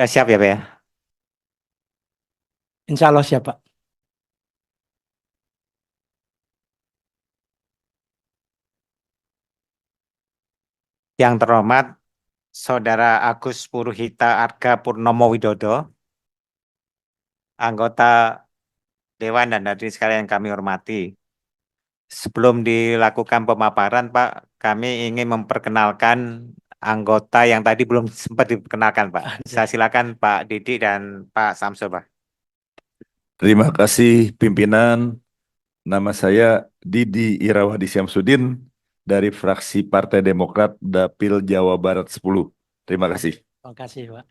Siap ya, Pak ya. Insya Allah siap, Pak. Yang terhormat Saudara Agus Puruhita Arga Purnomo Widodo, anggota Dewan dan hadirin sekalian yang kami hormati. Sebelum dilakukan pemaparan, Pak, kami ingin memperkenalkan anggota yang tadi belum sempat diperkenalkan, Pak. Saya silakan Pak Didi dan Pak Samsul, Pak. Terima kasih pimpinan. Nama saya Didi Irawadi Syamsuddin dari fraksi Partai Demokrat Dapil Jawa Barat 10. Terima kasih. Terima kasih, Pak.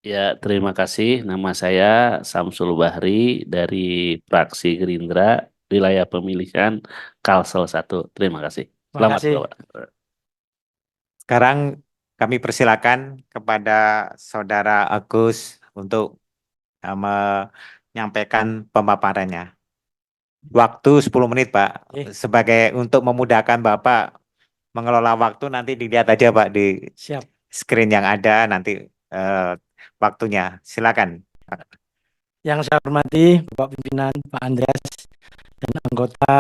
Ya, terima kasih. Nama saya Samsul Bahri dari fraksi Gerindra, wilayah pemilihan Kalsel 1. Terima kasih. Terima Selamat, kasih. Bapak. Sekarang kami persilakan kepada Saudara Agus untuk menyampaikan pemaparannya. Waktu 10 menit, Pak. Sebagai untuk memudahkan Bapak mengelola waktu, nanti dilihat aja, Pak, di Siap. screen yang ada nanti waktunya. Silakan. Yang saya hormati Bapak Pimpinan, Pak Andreas, dan anggota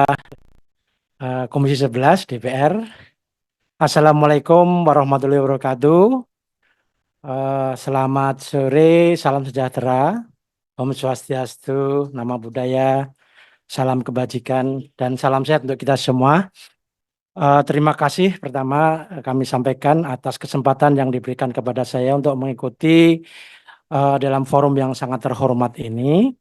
Komisi 11 DPR. Assalamualaikum warahmatullahi wabarakatuh. Selamat sore, salam sejahtera, Om Swastiastu, Nama Budaya, salam kebajikan, dan salam sehat untuk kita semua. Terima kasih pertama kami sampaikan atas kesempatan yang diberikan kepada saya untuk mengikuti dalam forum yang sangat terhormat ini.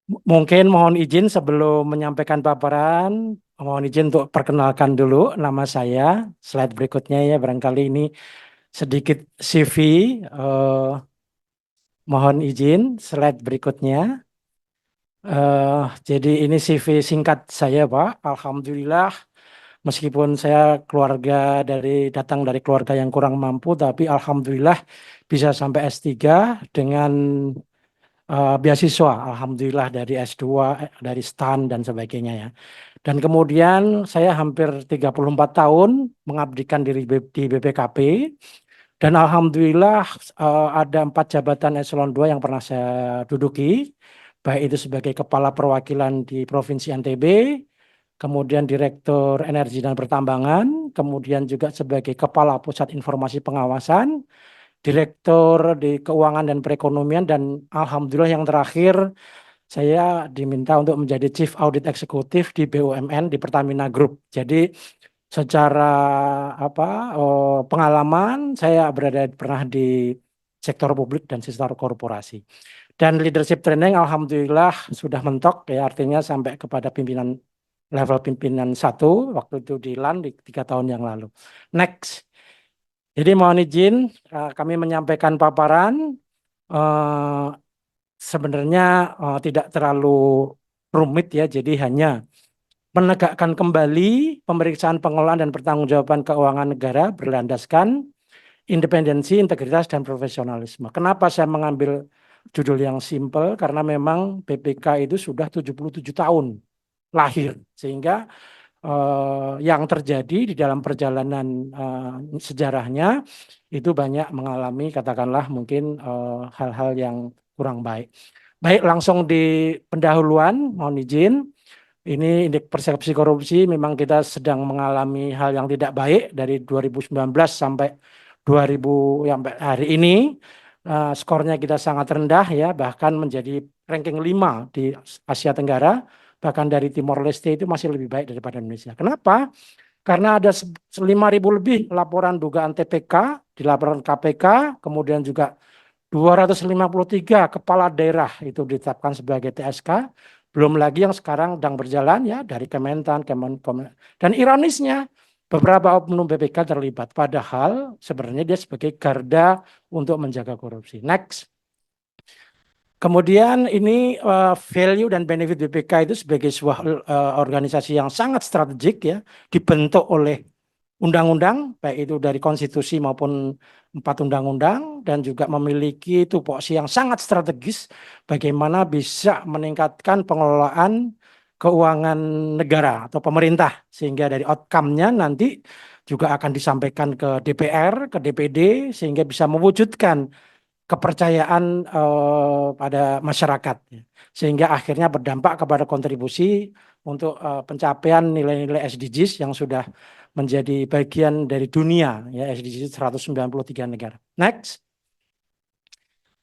Mungkin mohon izin sebelum menyampaikan paparan, mohon izin untuk perkenalkan dulu nama saya. Slide berikutnya ya, barangkali ini sedikit CV. Mohon izin slide berikutnya. Jadi ini CV singkat saya, Pak. Alhamdulillah, meskipun saya datang dari keluarga yang kurang mampu, tapi alhamdulillah bisa sampai S3 dengan beasiswa, alhamdulillah dari S2, dari STAN dan sebagainya ya. Dan kemudian saya hampir 34 tahun mengabdikan diri di BPKP. Dan alhamdulillah ada 4 jabatan eselon 2 yang pernah saya duduki, baik itu sebagai kepala perwakilan di Provinsi NTB, kemudian Direktur Energi dan Pertambangan, kemudian juga sebagai Kepala Pusat Informasi Pengawasan, Direktur di Keuangan dan Perekonomian, dan alhamdulillah yang terakhir saya diminta untuk menjadi Chief Audit Eksekutif di BUMN di Pertamina Group. Jadi secara pengalaman saya pernah di sektor publik dan sektor korporasi. Dan leadership training alhamdulillah sudah mentok ya, artinya sampai kepada pimpinan level pimpinan 1 waktu itu di LAN di 3 tahun yang lalu. Next. Jadi mohon izin kami menyampaikan paparan sebenarnya tidak terlalu rumit ya, jadi hanya menegakkan kembali pemeriksaan pengelolaan dan pertanggungjawaban keuangan negara berlandaskan independensi, integritas, dan profesionalisme. Kenapa saya mengambil judul yang simpel? Karena memang BPK itu sudah 77 tahun lahir, sehingga yang terjadi di dalam perjalanan sejarahnya itu banyak mengalami katakanlah mungkin hal-hal yang kurang baik. Baik, langsung di pendahuluan mohon izin. Ini indeks persepsi korupsi, memang kita sedang mengalami hal yang tidak baik dari 2019 sampai 2000 sampai hari ini. Skornya kita sangat rendah ya, bahkan menjadi ranking 5 di Asia Tenggara, bahkan dari Timor Leste itu masih lebih baik daripada Indonesia. Kenapa? Karena ada 5.000 lebih laporan dugaan TPK, dilaporkan KPK, kemudian juga 253 kepala daerah itu ditetapkan sebagai TSK, belum lagi yang sekarang sedang berjalan ya dari Kementan, dan ironisnya beberapa oknum BPK terlibat, padahal sebenarnya dia sebagai garda untuk menjaga korupsi. Next. Kemudian ini value dan benefit BPK itu sebagai sebuah organisasi yang sangat strategik ya, dibentuk oleh undang-undang, baik itu dari konstitusi maupun 4 undang-undang, dan juga memiliki tupoksi yang sangat strategis bagaimana bisa meningkatkan pengelolaan keuangan negara atau pemerintah, sehingga dari outcome-nya nanti juga akan disampaikan ke DPR, ke DPD, sehingga bisa mewujudkan kepercayaan pada masyarakat, sehingga akhirnya berdampak kepada kontribusi untuk pencapaian nilai-nilai SDGs yang sudah menjadi bagian dari dunia, ya, SDGs 193 negara. Next.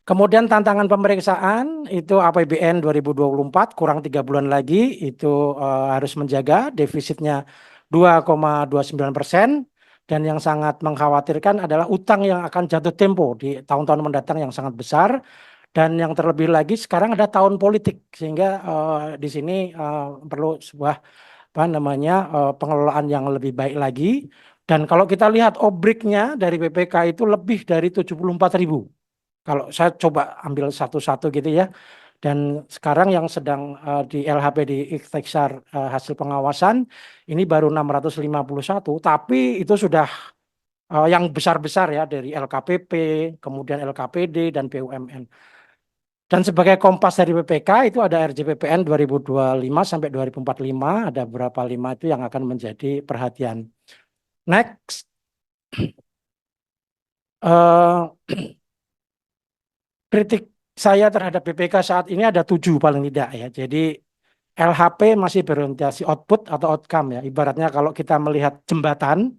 Kemudian tantangan pemeriksaan itu APBN 2024 kurang 3 bulan lagi itu harus menjaga defisitnya 2,29%, dan yang sangat mengkhawatirkan adalah utang yang akan jatuh tempo di tahun-tahun mendatang yang sangat besar, dan yang terlebih lagi sekarang ada tahun politik, sehingga di sini perlu sebuah pengelolaan yang lebih baik lagi. Dan kalau kita lihat obriknya dari BPK itu lebih dari 74.000. Kalau saya coba ambil satu-satu gitu ya. Dan sekarang yang sedang di LHP di Ikhtisar hasil pengawasan ini baru 651, tapi itu sudah yang besar-besar ya, dari LKPP, kemudian LKPD dan BUMN. Dan sebagai kompas dari BPK itu ada RJPPN 2025 sampai 2045, ada beberapa 5 itu yang akan menjadi perhatian. Next. Kritik saya terhadap BPK saat ini ada 7 paling tidak ya. Jadi LHP masih berorientasi output atau outcome ya. Ibaratnya kalau kita melihat jembatan,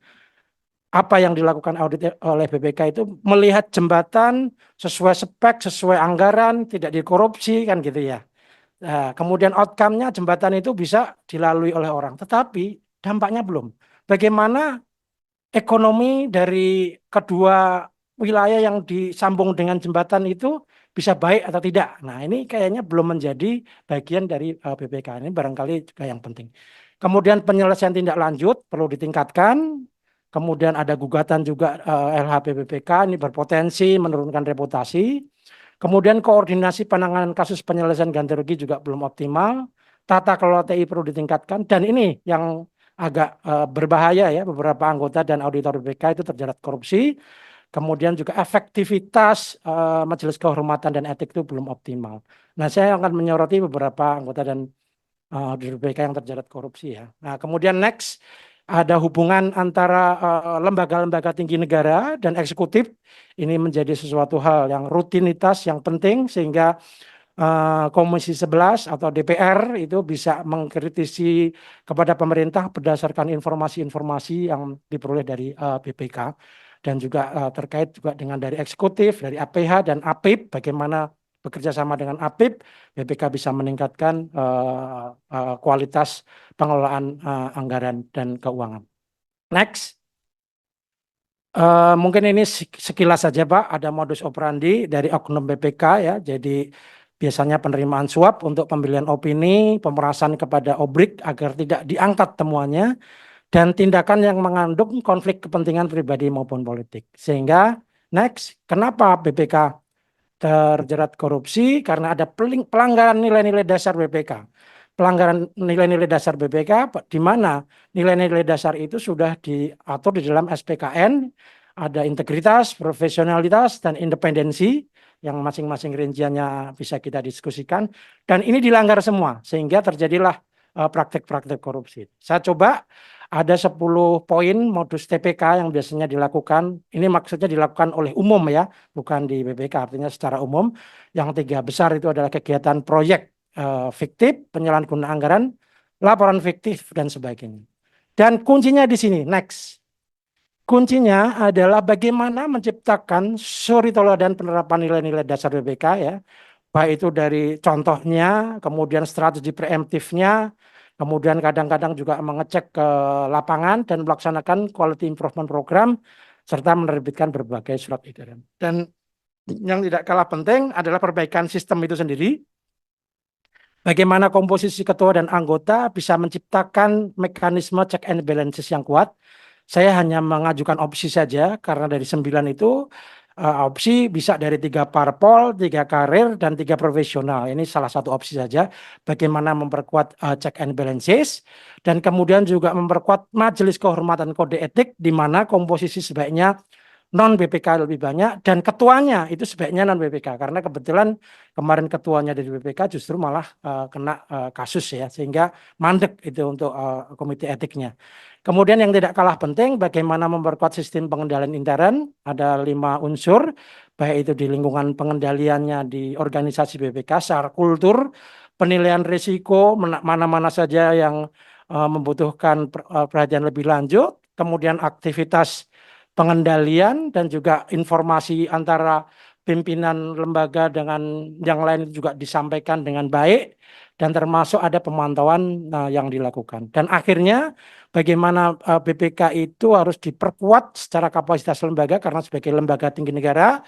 apa yang dilakukan audit oleh BPK itu melihat jembatan sesuai spek, sesuai anggaran, tidak dikorupsi kan gitu ya. Nah, kemudian outcome-nya jembatan itu bisa dilalui oleh orang, tetapi dampaknya belum. Bagaimana ekonomi dari kedua wilayah yang disambung dengan jembatan itu bisa baik atau tidak. Nah, ini kayaknya belum menjadi bagian dari BPK. Ini barangkali juga yang penting. Kemudian penyelesaian tindak lanjut perlu ditingkatkan. Kemudian ada gugatan juga LHP BPK, ini berpotensi menurunkan reputasi. Kemudian koordinasi penanganan kasus penyelesaian ganti rugi juga belum optimal. Tata kelola TI perlu ditingkatkan. Dan ini yang agak berbahaya ya, beberapa anggota dan auditor BPK itu terjerat korupsi. Kemudian juga efektivitas Majelis Kehormatan dan Etik itu belum optimal. Nah, saya akan menyoroti beberapa anggota dan auditor BPK yang terjerat korupsi ya. Nah, kemudian next ada hubungan antara lembaga-lembaga tinggi negara dan eksekutif. Ini menjadi sesuatu hal yang rutinitas yang penting, sehingga Komisi 11 atau DPR itu bisa mengkritisi kepada pemerintah berdasarkan informasi-informasi yang diperoleh dari BPK, dan juga terkait juga dengan dari eksekutif, dari APH dan APIP, bagaimana bekerja sama dengan APIP, BPK bisa meningkatkan kualitas pengelolaan anggaran dan keuangan. Next. Mungkin ini sekilas saja Pak, ada modus operandi dari oknum BPK ya. Jadi biasanya penerimaan suap untuk pembelian opini, pemerasan kepada obrik agar tidak diangkat temuannya, dan tindakan yang mengandung konflik kepentingan pribadi maupun politik. Sehingga next, kenapa BPK terjerat korupsi? Karena ada pelanggaran nilai-nilai dasar BPK. Pelanggaran nilai-nilai dasar BPK di mana nilai-nilai dasar itu sudah diatur di dalam SPKN, ada integritas, profesionalitas, dan independensi yang masing-masing rinciannya bisa kita diskusikan, dan ini dilanggar semua sehingga terjadilah praktek-praktek korupsi. Saya coba ada 10 poin modus TPK yang biasanya dilakukan. Ini maksudnya dilakukan oleh umum ya, bukan di BPK, artinya secara umum. Yang 3 besar itu adalah kegiatan proyek fiktif, penyalahgunaan anggaran, laporan fiktif, dan sebagainya. Dan kuncinya di sini, next. Kuncinya adalah bagaimana menciptakan suri teladan penerapan nilai-nilai dasar BPK ya. Baik itu dari contohnya, kemudian strategi preemptifnya, kemudian kadang-kadang juga mengecek ke lapangan dan melaksanakan quality improvement program, serta menerbitkan berbagai surat edaran. Dan yang tidak kalah penting adalah perbaikan sistem itu sendiri. Bagaimana komposisi ketua dan anggota bisa menciptakan mekanisme check and balances yang kuat. Saya hanya mengajukan opsi saja, karena dari 9 itu opsi bisa dari 3 parpol, 3 karir, dan 3 profesional. Ini salah satu opsi saja. Bagaimana memperkuat check and balances, dan kemudian juga memperkuat Majelis Kehormatan Kode Etik, di mana komposisi sebaiknya non BPK lebih banyak dan ketuanya itu sebaiknya non BPK karena kebetulan kemarin ketuanya dari BPK justru malah kena kasus ya sehingga mandek itu untuk komite etiknya. Kemudian yang tidak kalah penting bagaimana memperkuat sistem pengendalian intern, ada 5 unsur baik itu di lingkungan pengendaliannya di organisasi BPK secara kultur, penilaian risiko mana-mana saja yang membutuhkan perhatian lebih lanjut, kemudian aktivitas pengendalian dan juga informasi antara pimpinan lembaga dengan yang lain juga disampaikan dengan baik dan termasuk ada pemantauan yang dilakukan. Dan akhirnya bagaimana BPK itu harus diperkuat secara kapasitas lembaga karena sebagai lembaga tinggi negara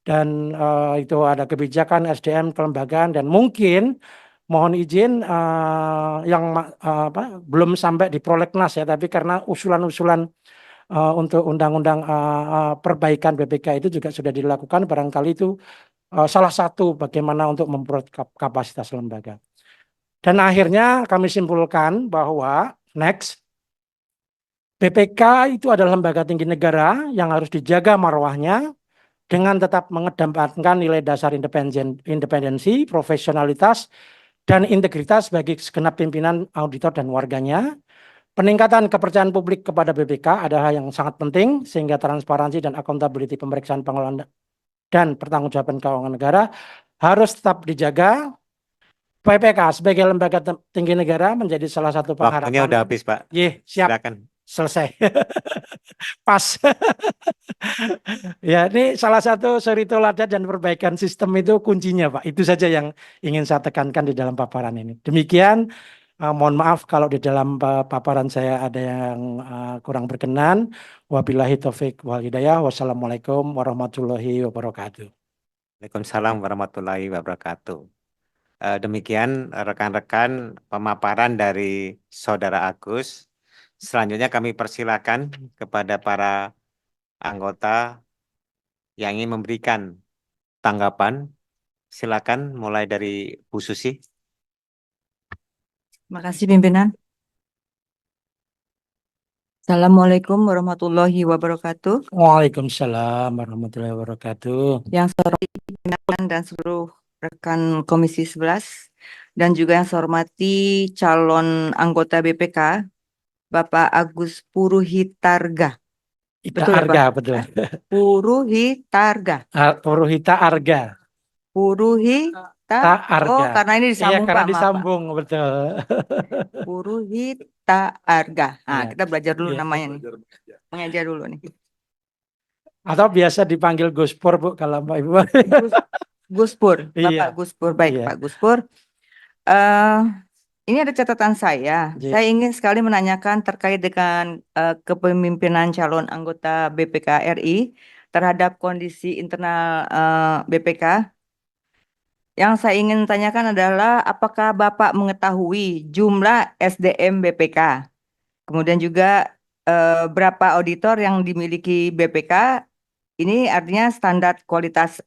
dan itu ada kebijakan SDM kelembagaan dan mungkin mohon izin yang belum sampai di prolegnas ya tapi karena usulan-usulan untuk undang-undang perbaikan BPK itu juga sudah dilakukan barangkali itu salah satu bagaimana untuk memperkuat kapasitas lembaga. Dan akhirnya kami simpulkan bahwa next BPK itu adalah lembaga tinggi negara yang harus dijaga marwahnya dengan tetap mengedepankan nilai dasar independensi, profesionalitas, dan integritas bagi segenap pimpinan, auditor, dan warganya. Peningkatan kepercayaan publik kepada BPK adalah yang sangat penting sehingga transparansi dan akuntabilitas pemeriksaan pengelolaan dan pertanggungjawaban keuangan negara harus tetap dijaga. BPK sebagai lembaga tinggi negara menjadi salah satu Waktunya pengharapan. udah habis, Pak. Siap. Silakan. Selesai. Pas. Ya, ini salah satu suri teladan dan perbaikan sistem itu kuncinya, Pak. Itu saja yang ingin saya tekankan di dalam paparan ini. Demikian, mohon maaf kalau di dalam paparan saya ada yang kurang berkenan. Wabillahi taufik wal hidayah. Wassalamualaikum warahmatullahi wabarakatuh. Waalaikumsalam warahmatullahi wabarakatuh. Demikian rekan-rekan pemaparan dari Saudara Agus. Selanjutnya kami persilakan kepada para anggota yang ingin memberikan tanggapan. Silakan mulai dari Bu Susi. Terima kasih pimpinan. Assalamualaikum warahmatullahi wabarakatuh. Waalaikumsalam warahmatullahi wabarakatuh. Yang saya hormati pimpinan dan seluruh rekan Komisi 11 dan juga yang saya hormati calon anggota BPK Bapak Agus Puruhitarga. Ita Betul ya, Arga, Pak? betul. Puruhitarga. Puruhita Arga. Puruhita. Arga. Oh, karena ini Iya, disambung karena Pak, maaf, Pak. disambung, betul. Puruhita Arga. Nah, Iya. kita belajar dulu Iya. namanya nih. Mengajar dulu nih. Atau biasa dipanggil Gus Pur, Bu, kalau Mbak Ibu. Gus Pur, Bapak Iya. Gus Pur. Baik, Iya. Pak Gus Pur. Ini ada catatan saya. Iya. Saya ingin sekali menanyakan terkait dengan kepemimpinan calon anggota BPK RI terhadap kondisi internal BPK. Yang saya ingin tanyakan adalah apakah Bapak mengetahui jumlah SDM BPK? Kemudian juga berapa auditor yang dimiliki BPK? Ini artinya standar kualitas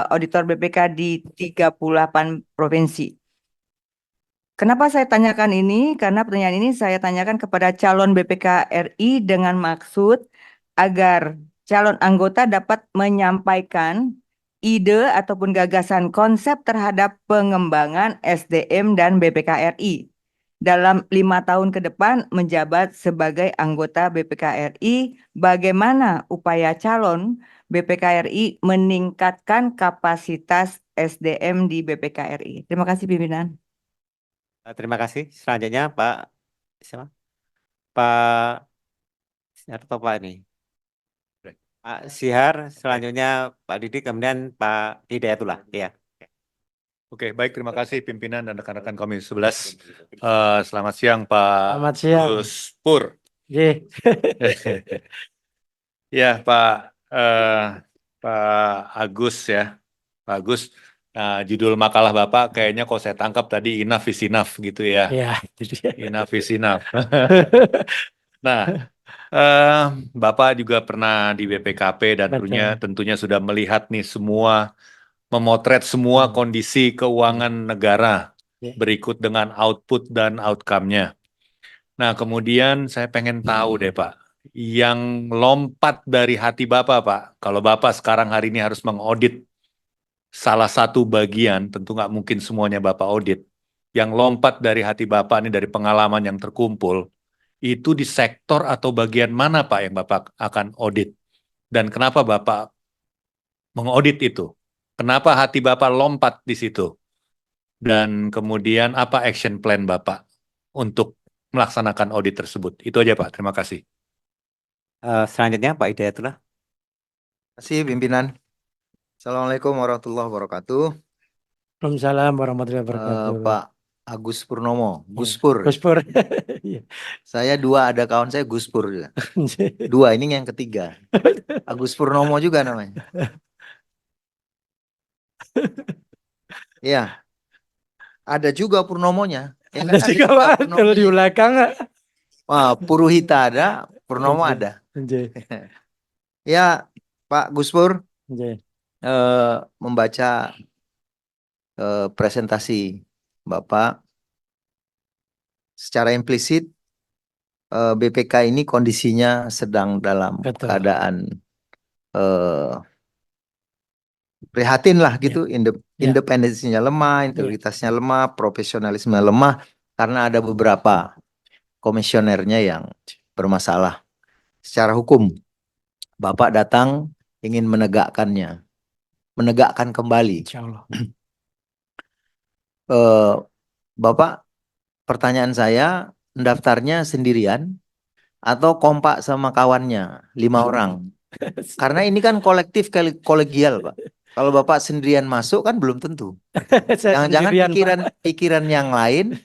auditor BPK di 38 provinsi. Kenapa saya tanyakan ini? Karena pertanyaan ini saya tanyakan kepada calon BPK RI dengan maksud agar calon anggota dapat menyampaikan ide ataupun gagasan konsep terhadap pengembangan SDM dan BPK RI. Dalam 5 tahun ke depan menjabat sebagai anggota BPK RI, bagaimana upaya calon BPK RI meningkatkan kapasitas SDM di BPK RI? Terima kasih pimpinan. Terima kasih. Selanjutnya Pak siapa? Pak Sihar atau Pak ini? Pak Sihar, selanjutnya Pak Didi, kemudian Pak Hidayatullah. Iya. Oke, baik, terima kasih pimpinan dan rekan-rekan Komisi 11. Selamat siang Pak Selamat siang. Gus Pur. Iya. Ya Pak Agus ya. Pak Agus, judul makalah Bapak kayaknya kalau saya tangkap tadi enough is enough gitu ya. Iya, itu dia. Enough is enough. Nah, Bapak juga pernah di BPKP dan Betul. tentunya sudah melihat nih semua, memotret semua kondisi keuangan negara Ya. berikut dengan output dan outcome-nya. Nah, kemudian saya pengen tahu deh Pak, yang lompat dari hati Bapak, Pak. Kalau Bapak sekarang hari ini harus mengaudit salah satu bagian, tentu nggak mungkin semuanya Bapak audit. Yang lompat dari hati Bapak ini dari pengalaman yang terkumpul, itu di sektor atau bagian mana Pak yang Bapak akan audit? Dan kenapa Bapak mengaudit itu? Kenapa hati Bapak lompat di situ? Dan kemudian apa action plan Bapak untuk melaksanakan audit tersebut? Itu aja Pak, terima kasih. Selanjutnya Pak Hidayatullah. Terima kasih pimpinan. Assalamualaikum warahmatullahi wabarakatuh. Waalaikumsalam warahmatullahi wabarakatuh. Pak Agus Purnomo, Guspur. Guspur. Iya. Saya dua, ada kawan saya Guspur juga. Dua, ini yang ketiga. Agus Purnomo juga namanya. Iya. Ada juga Purnomonya. Ya Ada kan, juga juga Pak, Purnomo. kalau di belakang. Wah, Puruhita ada, Purnomo Anjay. ada. Anjay. Ya, Pak Guspur Anjay. membaca presentasi Bapak secara implisit BPK ini kondisinya sedang dalam Betul. keadaan prihatin lah gitu, independensinya lemah, integritasnya lemah, profesionalisme lemah karena ada beberapa komisionernya yang bermasalah secara hukum. Bapak datang ingin menegakkannya, menegakkan kembali. Insya Allah. Bapak, pertanyaan saya, daftarnya sendirian atau kompak sama kawannya 5 orang? Karena ini kan kolektif kolegial, Pak. Kalau Bapak sendirian masuk kan belum tentu. Saya Jangan-jangan sendirian, Pak. pikiran yang lain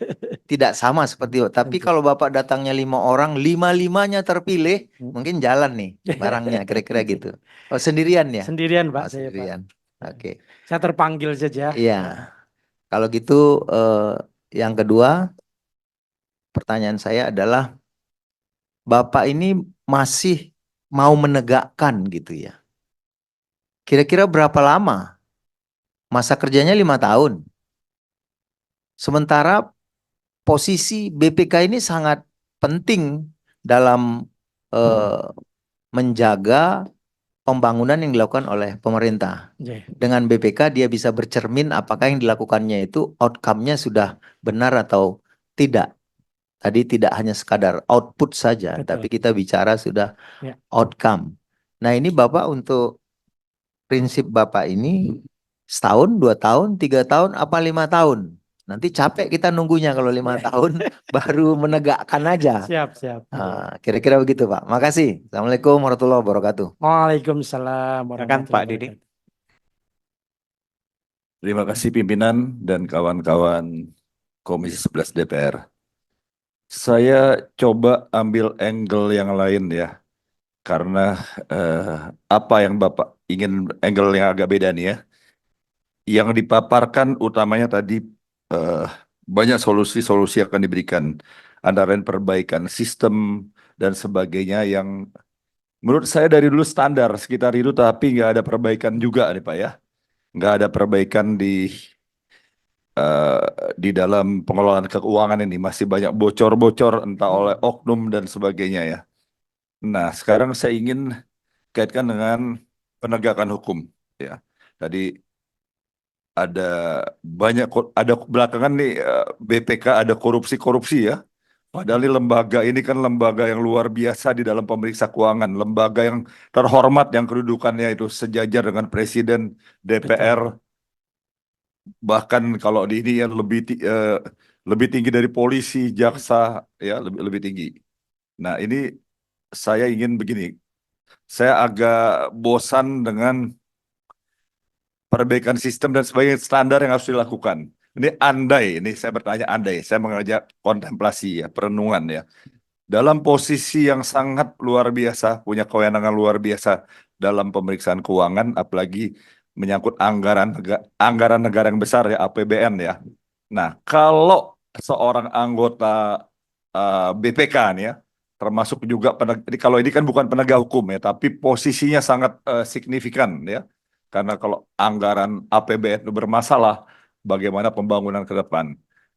tidak sama seperti itu. Tapi kalau Bapak datangnya 5 orang, 5-5-nya terpilih, mungkin jalan nih barangnya, kira-kira gitu. Oh, sendirian ya? Sendirian, Pak. Oh, Saya, Pak. sendirian. Oke. Saya terpanggil saja. Iya. Kalau gitu yang kedua, pertanyaan saya adalah Bapak ini masih mau menegakkan gitu ya. Kira-kira berapa lama? Masa kerjanya 5 tahun. Sementara posisi BPK ini sangat penting dalam menjaga pembangunan yang dilakukan oleh pemerintah. Dengan BPK dia bisa bercermin apakah yang dilakukannya itu outcome-nya sudah benar atau tidak. Tadi tidak hanya sekadar output saja, tapi kita bicara sudah outcome. Nah ini Bapak untuk prinsip Bapak ini setahun, 2 tahun, 3 tahun, apa 5 tahun? Nanti capek kita nunggunya kalau 5 tahun baru menegakkan aja. Siap. Kira-kira begitu Pak. Makasih. Assalamualaikum warahmatullahi wabarakatuh. Waalaikumsalam Silakan Pak Didi. Terima kasih pimpinan dan kawan-kawan Komisi 11 DPR. Saya coba ambil angle yang lain ya. Karena apa yang Bapak ingin angle yang agak beda nih ya. Yang dipaparkan utamanya tadi banyak solusi-solusi akan diberikan. Antara lain perbaikan sistem dan sebagainya yang menurut saya dari dulu standar sekitar itu, tapi nggak ada perbaikan juga nih Pak ya. Nggak ada perbaikan di dalam pengelolaan keuangan ini. Masih banyak bocor-bocor entah oleh oknum dan sebagainya ya. Nah, sekarang saya ingin kaitkan dengan penegakan hukum ya. Tadi ada banyak, ada belakangan nih BPK ada korupsi ya. Padahal lembaga ini kan lembaga yang luar biasa di dalam pemeriksa keuangan, lembaga yang terhormat yang kedudukannya itu sejajar dengan Presiden, DPR. Bahkan kalau di ini ya lebih tinggi dari polisi, jaksa ya, lebih tinggi. Nah, ini saya ingin begini. Saya agak bosan dengan perbaikan sistem dan sebagai standar yang harus dilakukan. Ini saya bertanya andai, saya mengajak kontemplasi ya, perenungan ya. Dalam posisi yang sangat luar biasa, punya kewenangan luar biasa dalam pemeriksaan keuangan, apalagi menyangkut anggaran negara yang besar ya, APBN ya. Nah, kalau seorang anggota BPK nih ya, termasuk juga kalau ini kan bukan penegak hukum ya, tapi posisinya sangat signifikan ya. Karena kalau anggaran APBN itu bermasalah, bagaimana pembangunan ke depan?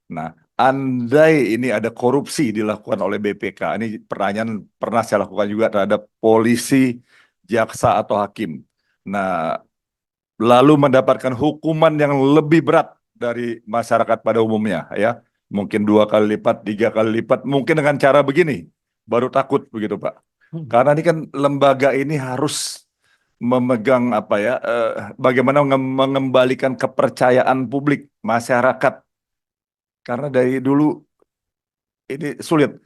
Nah, andai ini ada korupsi dilakukan oleh BPK, ini pertanyaan pernah saya lakukan juga terhadap polisi, jaksa atau hakim. Nah, lalu mendapatkan hukuman yang lebih berat dari masyarakat pada umumnya, ya. Mungkin 2 kali lipat, 3 kali lipat, mungkin dengan cara begini, baru takut begitu, Pak. Karena ini kan lembaga ini harus memegang apa ya, bagaimana mengembalikan kepercayaan publik masyarakat. Karena dari dulu ini sulit.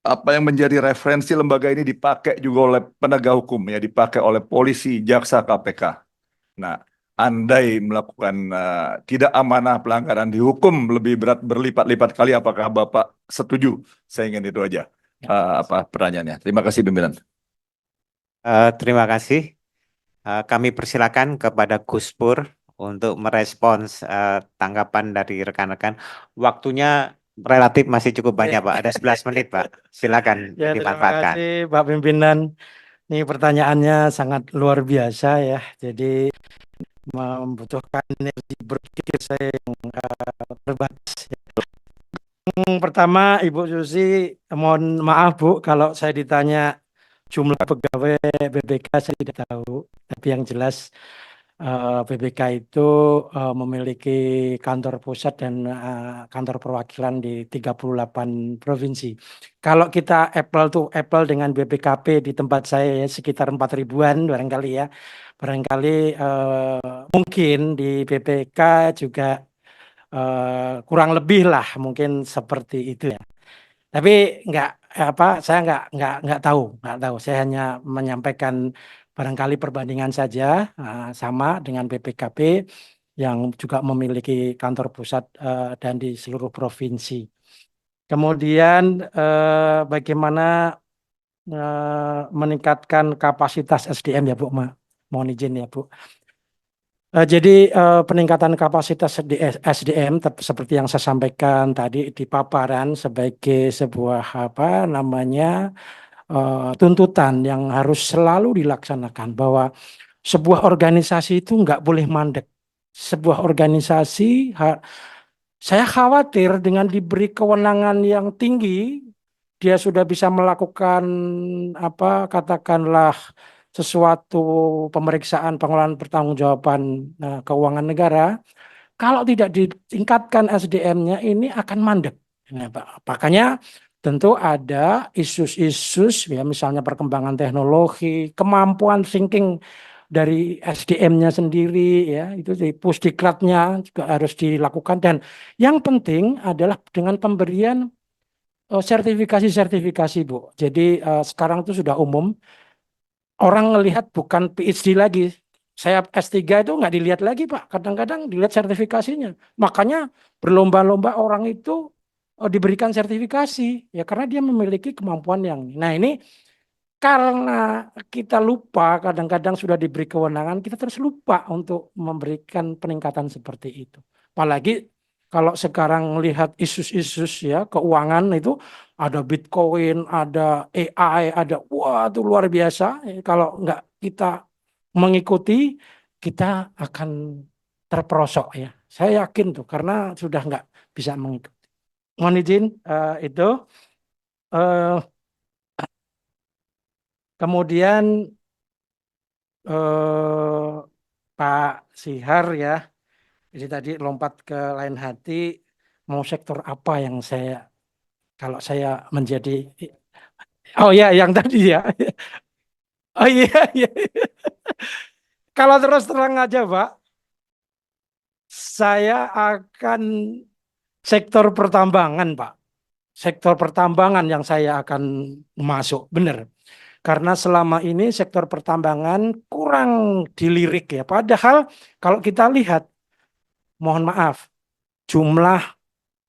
Apa yang menjadi referensi lembaga ini dipakai juga oleh penegak hukum, ya, dipakai oleh polisi, jaksa, KPK. Nah, andai melakukan tidak amanah, pelanggaran, dihukum lebih berat berlipat-lipat kali, apakah Bapak setuju? Saya ingin itu aja apa pertanyaannya. Terima kasih pimpinan. Terima kasih. Kami persilakan kepada Gus Pur untuk merespons tanggapan dari rekan-rekan. Waktunya relatif masih cukup banyak, Pak. Ada 11 menit, Pak. Silakan Ya, terima dimanfaatkan. kasih Pak Pimpinan. Ini pertanyaannya sangat luar biasa ya. Jadi membutuhkan energi berpikir saya yang terbatas. Pertama, Ibu Susi, mohon maaf Bu kalau saya ditanya jumlah pegawai BPK saya tidak tahu. Tapi yang jelas BPK itu memiliki kantor pusat dan kantor perwakilan di 38 provinsi. Kalau kita apple to apple dengan BPKP di tempat saya ya, sekitar 4 ribuan barangkali ya. Barangkali mungkin di BPK juga kurang lebih lah mungkin seperti itu ya. Tapi saya nggak tahu. Saya hanya menyampaikan barangkali perbandingan saja sama dengan BPKP yang juga memiliki kantor pusat dan di seluruh provinsi. Kemudian bagaimana meningkatkan kapasitas SDM ya Bu, mohon izin ya Bu. Jadi peningkatan kapasitas SDM seperti yang saya sampaikan tadi di paparan sebagai sebuah tuntutan yang harus selalu dilaksanakan, bahwa sebuah organisasi itu nggak boleh mandek. Sebuah organisasi, saya khawatir dengan diberi kewenangan yang tinggi, dia sudah bisa melakukan katakanlah sesuatu pemeriksaan pengelolaan pertanggungjawaban keuangan negara. Kalau tidak ditingkatkan SDM-nya ini akan mandek. Nah, makanya tentu ada isu-isu ya, misalnya perkembangan teknologi, kemampuan thinking dari SDM-nya sendiri ya, itu di pusdiklatnya juga harus dilakukan, dan yang penting adalah dengan pemberian sertifikasi Bu. Jadi sekarang itu sudah umum, orang ngelihat bukan PhD lagi. Saya S3 itu nggak dilihat lagi Pak, kadang-kadang dilihat sertifikasinya. Makanya berlomba-lomba orang itu diberikan sertifikasi ya, karena dia memiliki kemampuan yang. Nah ini karena kita lupa, kadang-kadang sudah diberi kewenangan, kita terus lupa untuk memberikan peningkatan seperti itu. Apalagi kalau sekarang melihat isu-isu ya keuangan itu, ada Bitcoin, ada AI, wah itu luar biasa. Kalau nggak kita mengikuti, kita akan terperosok ya. Saya yakin tuh karena sudah nggak bisa mengikuti. Mohon izin itu. Kemudian Pak Sihar ya, jadi tadi lompat ke lain hati, mau sektor apa yang kalau saya menjadi, oh ya yang tadi ya, oh iya, iya. Kalau terus terang aja Pak, saya akan sektor pertambangan Pak, sektor pertambangan yang saya akan masuk, benar. Karena selama ini sektor pertambangan kurang dilirik ya. Padahal kalau kita lihat, mohon maaf, jumlah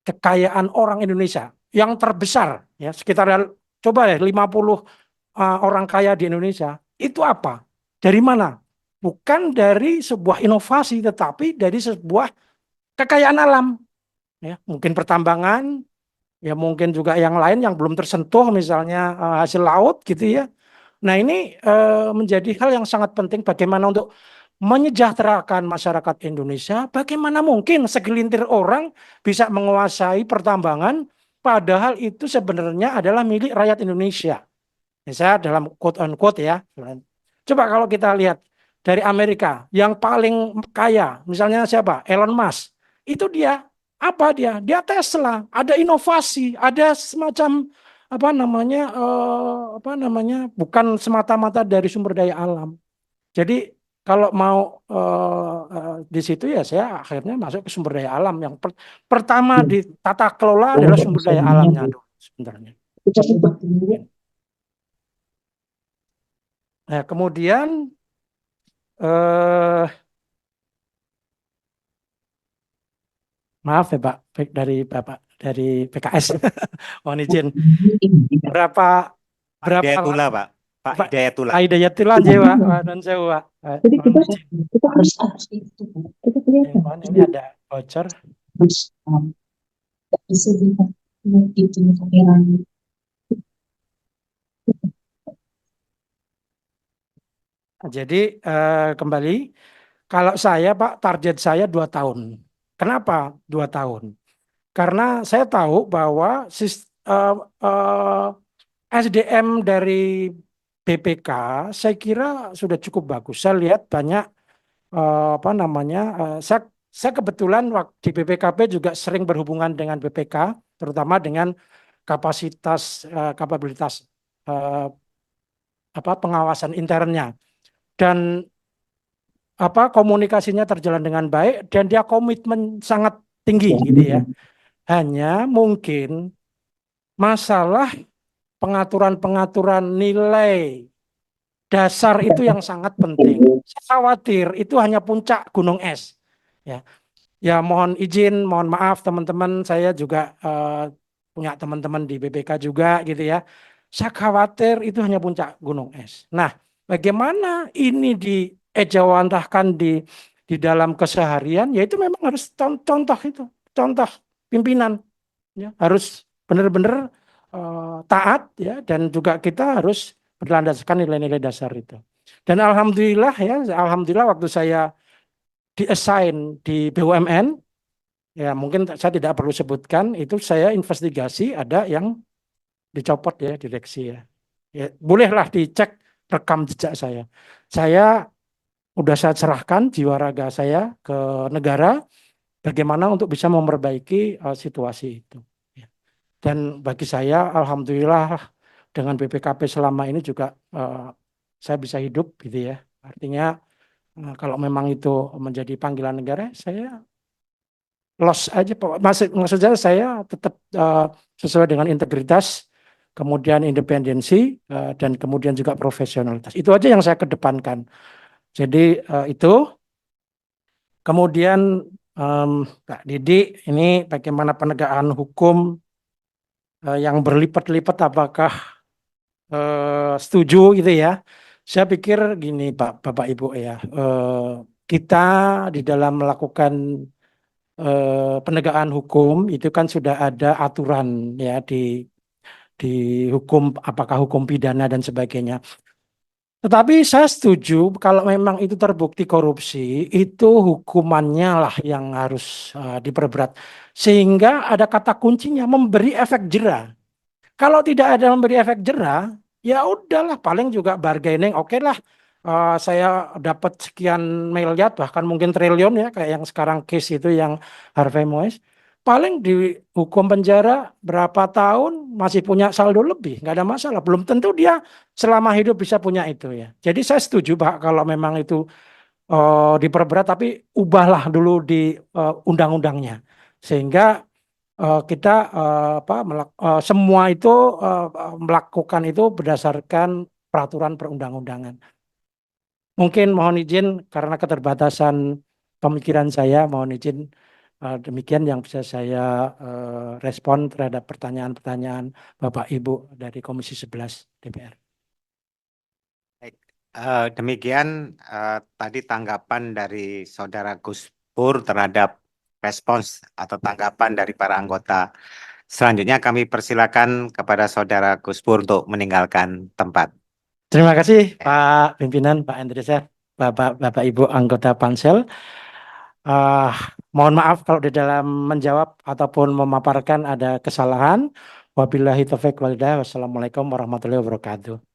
kekayaan orang Indonesia yang terbesar ya, sekitar coba ya 50 orang kaya di Indonesia. Itu apa? Dari mana? Bukan dari sebuah inovasi, tetapi dari sebuah kekayaan alam. Ya, mungkin pertambangan, ya mungkin juga yang lain yang belum tersentuh, misalnya hasil laut gitu ya. Nah ini menjadi hal yang sangat penting bagaimana untuk menyejahterakan masyarakat Indonesia, bagaimana mungkin segelintir orang bisa menguasai pertambangan padahal itu sebenarnya adalah milik rakyat Indonesia. Ya, saya dalam quote on quote ya. Coba kalau kita lihat dari Amerika yang paling kaya, misalnya siapa? Elon Musk. Itu dia apa dia? Dia Tesla, ada inovasi, ada semacam bukan semata-mata dari sumber daya alam. Jadi kalau mau di situ ya saya akhirnya masuk ke sumber daya alam yang pertama di tata kelola adalah sumber daya alamnya dulu sebenarnya. Nah, kemudian maaf ya Pak, dari Bapak dari PKS, mohon izin. Berapa Hidayatullah, Pak. Pak Pak Hidayatullah. Hidayatullah aja Pak, dan saya Pak. Jadi Mohon izin. kita harus itu, kita kelihatan. Mohon ini ada voucher. Harus nggak bisa dilihat gitu kameranya. Jadi kembali, kalau saya Pak target saya 2 tahun. Kenapa 2 tahun? Karena saya tahu bahwa SDM dari BPK saya kira sudah cukup bagus. Saya lihat banyak saya kebetulan di BPKP juga sering berhubungan dengan BPK, terutama dengan kapabilitas pengawasan internnya. Dan komunikasinya terjalan dengan baik dan dia komitmen sangat tinggi gitu ya. Hanya mungkin masalah pengaturan nilai dasar itu yang sangat penting. Saya khawatir itu hanya puncak gunung es. Ya mohon izin, mohon maaf teman-teman, saya juga punya teman-teman di BPK juga gitu ya. Saya khawatir itu hanya puncak gunung es. Nah, bagaimana ini diejawantahkan di dalam keseharian? Ya itu memang harus contoh itu, contoh pimpinan ya, harus benar-benar taat ya, dan juga kita harus berlandaskan nilai-nilai dasar itu. Dan alhamdulillah waktu saya di-assign di BUMN, ya mungkin saya tidak perlu sebutkan, itu saya investigasi ada yang dicopot ya direksi ya. Ya bolehlah dicek rekam jejak saya. Saya saya serahkan jiwa raga saya ke negara bagaimana untuk bisa memperbaiki situasi itu. Ya. Dan bagi saya alhamdulillah dengan BPKP selama ini juga saya bisa hidup gitu ya. Artinya kalau memang itu menjadi panggilan negara, saya loss aja Pak. Maksudnya saya tetap sesuai dengan integritas, kemudian independensi, dan kemudian juga profesionalitas. Itu aja yang saya kedepankan. Jadi itu. Kemudian Kak Didi, ini bagaimana penegakan hukum yang berlipat-lipat, apakah setuju gitu ya? Saya pikir gini Bapak Ibu ya, kita di dalam melakukan penegakan hukum itu kan sudah ada aturan ya di hukum, apakah hukum pidana dan sebagainya. Tetapi saya setuju kalau memang itu terbukti korupsi, itu hukumannya lah yang harus diperberat. Sehingga ada kata kuncinya, memberi efek jera. Kalau tidak ada memberi efek jera, ya udahlah paling juga bargaining, oke lah. Saya dapat sekian miliar, bahkan mungkin triliun ya, kayak yang sekarang case itu yang Harvey Moise. Paling dihukum penjara berapa tahun masih punya saldo lebih, nggak ada masalah. Belum tentu dia selama hidup bisa punya itu ya. Jadi saya setuju Pak kalau memang itu diperberat, tapi ubahlah dulu di undang-undangnya sehingga kita semua itu melakukan itu berdasarkan peraturan perundang-undangan. Mungkin mohon izin karena keterbatasan pemikiran saya, mohon izin. Demikian yang bisa saya respon terhadap pertanyaan-pertanyaan Bapak Ibu dari Komisi 11 DPR. Baik, demikian tadi tanggapan dari Saudara Gus Pur terhadap respons atau tanggapan dari para anggota. Selanjutnya kami persilakan kepada Saudara Gus Pur untuk meninggalkan tempat. Terima kasih Pak Pimpinan, Pak Andresa. Bapak Ibu anggota pansel. Mohon maaf kalau di dalam menjawab ataupun memaparkan ada kesalahan. Wabillahi taufiq wal hidayah. Wassalamualaikum warahmatullahi wabarakatuh.